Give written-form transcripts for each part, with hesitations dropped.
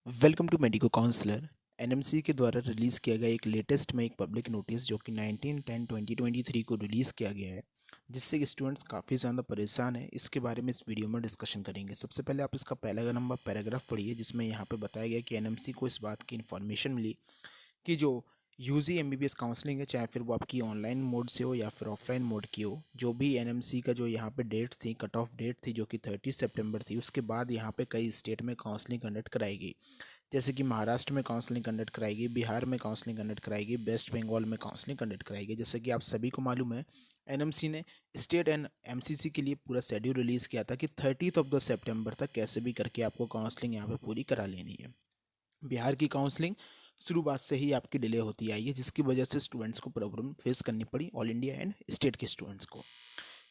Welcome to medico counsellor. NMC के द्वारा release किया गया एक लेटेस्ट में एक पब्लिक नोटिस जो कि 19/10/2023 को रिलीज़ किया गया है, जिससे कि स्टूडेंट्स काफ़ी ज़्यादा परेशान हैं। इसके बारे में इस वीडियो में डिस्कशन करेंगे। सबसे पहले आप इसका पहला नंबर पैराग्राफ पढ़िए, जिसमें यहाँ पे बताया गया कि एनएमसी को इस बात की इन्फॉर्मेशन मिली कि जो यूजी एमबीबीएस काउंसलिंग है, चाहे फिर वो आपकी ऑनलाइन मोड से हो या फिर ऑफलाइन मोड की हो, जो भी एनएमसी का जो यहाँ पे डेट्स थी, कट ऑफ डेट थी जो कि 30 सितंबर थी, उसके बाद यहाँ पे कई स्टेट में काउंसलिंग कंडक्ट कराई गई। जैसे कि महाराष्ट्र में काउंसलिंग कंडक्ट कराएगी, बिहार में काउंसलिंग कंडक्ट कराएगी, वेस्ट बंगाल में काउंसलिंग कंडक्ट कराएगी। जैसे कि आप सभी को मालूम है, एनएमसी ने स्टेट एंड एमसीसी के लिए पूरा शेड्यूल रिलीज़ किया था कि 30 सितंबर तक कैसे भी करके आपको काउंसलिंग यहाँ पे पूरी करा लेनी है। बिहार की काउंसलिंग शुरुआत से ही आपकी डिले होती आई है, जिसकी वजह से स्टूडेंट्स को प्रॉब्लम फेस करनी पड़ी, ऑल इंडिया एंड स्टेट के स्टूडेंट्स को।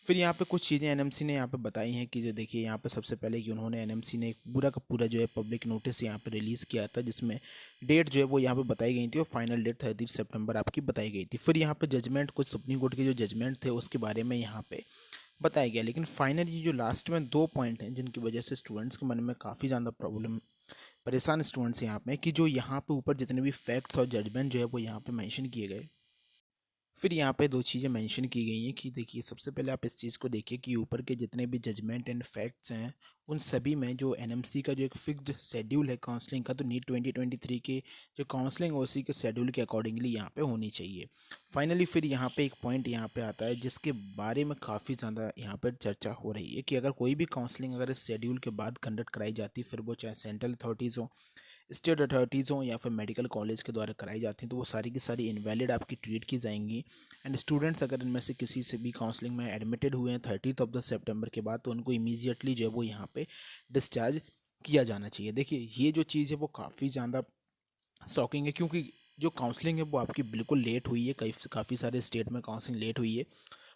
फिर यहाँ पे कुछ चीज़ें एनएमसी ने यहाँ पे बताई हैं कि जो देखिए यहाँ पे सबसे पहले कि उन्होंने एनएमसी ने एक पूरा का पूरा जो है पब्लिक नोटिस यहाँ पे रिलीज़ किया था, जिसमें डेट जो है वो यहाँ पे बताई गई थी और फाइनल डेट 30 सितंबर आपकी बताई गई थी। फिर यहाँ पे जजमेंट, कुछ सुप्रीम कोर्ट के जो जजमेंट थे उसके बारे में यहाँ पे बताया गया। लेकिन फाइनली जो लास्ट में दो पॉइंट हैं जिनकी वजह से स्टूडेंट्स के मन में काफ़ी ज़्यादा प्रॉब्लम, परेशान स्टूडेंट्स यहाँ पे, कि जो यहाँ पे ऊपर जितने भी फैक्ट्स और जजमेंट जो है वो यहाँ पे मेंशन किए गए। फिर यहाँ पे दो चीज़ें मेंशन की गई हैं कि देखिए, सबसे पहले आप इस चीज़ को देखिए कि ऊपर के जितने भी जजमेंट एंड फैक्ट्स हैं, उन सभी में जो एनएमसी का जो एक फिक्स्ड शेड्यूल है काउंसलिंग का, तो नीट 2023 के जो काउंसलिंग है उसी के शेड्यूल के अकॉर्डिंगली यहाँ पे होनी चाहिए। फाइनली फिर यहाँ पे एक पॉइंट यहाँ पे आता है जिसके बारे में काफ़ी ज़्यादा यहाँ पर चर्चा हो रही है कि अगर कोई भी काउंसलिंग अगर इस शेड्यूल के बाद कंडक्ट कराई जाती, फिर वो चाहे सेंट्रल अथॉरिटीज़ हो, स्टेट अथॉरिटीज़ हों या फिर मेडिकल कॉलेज के द्वारा कराई जाती हैं, तो वो सारी की सारी इनवैलिड आपकी ट्रीट की जाएंगी। एंड स्टूडेंट्स अगर इनमें से किसी से भी काउंसलिंग में एडमिटेड हुए हैं 30 सितंबर के बाद, तो उनको इमीजिएटली जो है वो यहाँ पे डिस्चार्ज किया जाना चाहिए। देखिए, ये जो चीज़ है वो काफ़ी ज़्यादा शॉकिंग है, क्योंकि जो काउंसलिंग है वो आपकी बिल्कुल लेट हुई है। कई काफ़ी सारे स्टेट में काउंसलिंग लेट हुई है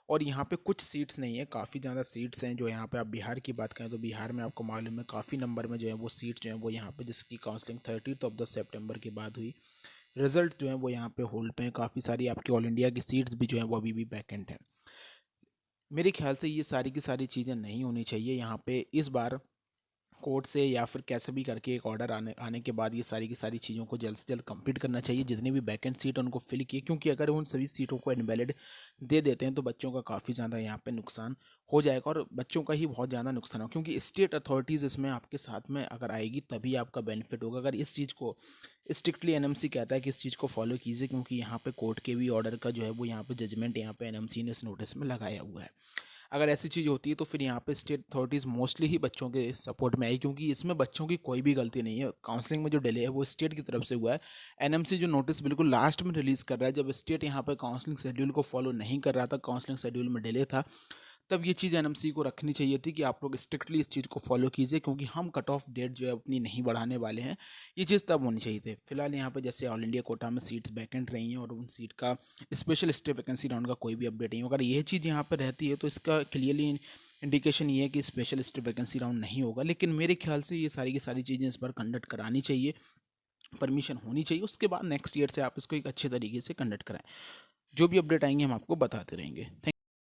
और यहाँ पे कुछ सीट्स नहीं है, काफ़ी ज़्यादा सीट्स हैं। जो यहाँ पे आप बिहार की बात करें तो बिहार में आपको मालूम है काफ़ी नंबर में जो है वो सीट्स जो है वो यहाँ पे, जिसकी काउंसलिंग 30 सितंबर के बाद हुई, रिजल्ट जो है वो यहाँ पे होल्ड पे हैं। काफ़ी सारी आपकी ऑल इंडिया की सीट्स भी जो है वो अभी भी वैकेंट हैं। मेरे ख्याल से ये सारी की सारी चीज़ें नहीं होनी चाहिए यहाँ पे। इस बार कोर्ट से या फिर कैसे भी करके एक ऑर्डर आने आने के बाद ये सारी की सारी चीज़ों को जल्द से जल्द कंप्लीट करना चाहिए। जितनी भी वैकेंट सीट उनको फिल किए, क्योंकि अगर उन सभी सीटों को इनवैलिड दे देते हैं तो बच्चों का काफ़ी ज़्यादा यहाँ पे नुकसान हो जाएगा और बच्चों का ही बहुत ज़्यादा नुकसान हो, क्योंकि स्टेट अथॉरिटीज़ इसमें आपके साथ में अगर आएगी तभी आपका बेनिफिट होगा। अगर इस चीज़ को स्ट्रिक्टली एनएमसी कहता है कि इस चीज़ को फॉलो कीजिए, क्योंकि यहाँ पे कोर्ट के भी ऑर्डर का जो है वो यहाँ पे जजमेंट यहाँ पे एनएमसी ने इस नोटिस में लगाया हुआ है। अगर ऐसी चीज़ होती है तो फिर यहाँ पे स्टेट अथॉरिटीज़ मोस्टली ही बच्चों के सपोर्ट में आई, क्योंकि इसमें बच्चों की कोई भी गलती नहीं है। काउंसलिंग में जो डिले है वो स्टेट की तरफ से हुआ है। एनएमसी जो नोटिस बिल्कुल लास्ट में रिलीज़ कर रहा है, जब स्टेट यहाँ पे काउंसलिंग शेड्यूल को फॉलो नहीं कर रहा था, काउंसलिंग शेड्यूल में डिले था, तब ये चीज़ एनएमसी को रखनी चाहिए थी कि आप लोग स्ट्रिक्टली इस चीज़ को फॉलो कीजिए, क्योंकि हम कट ऑफ डेट जो है अपनी नहीं बढ़ाने वाले हैं। ये चीज़ तब होनी चाहिए थी। फिलहाल यहाँ पे जैसे ऑल इंडिया कोटा में सीट्स वैकेंट रही हैं और उन सीट का स्पेशल स्टेट वैकेंसी राउंड का कोई भी अपडेट नहीं हो। अगर ये चीज़ यहाँ पर रहती है तो इसका क्लियरली इंडिकेशन ये है कि स्पेशल स्टेट वैकेंसी राउंड नहीं होगा। लेकिन मेरे ख्याल से ये सारी की सारी चीज़ें इस बार कंडक्ट करानी चाहिए, परमिशन होनी चाहिए। उसके बाद नेक्स्ट ईयर से आप इसको एक अच्छे तरीके से कंडक्ट कराएं। जो भी अपडेट आएंगे हम आपको बताते रहेंगे। थैंक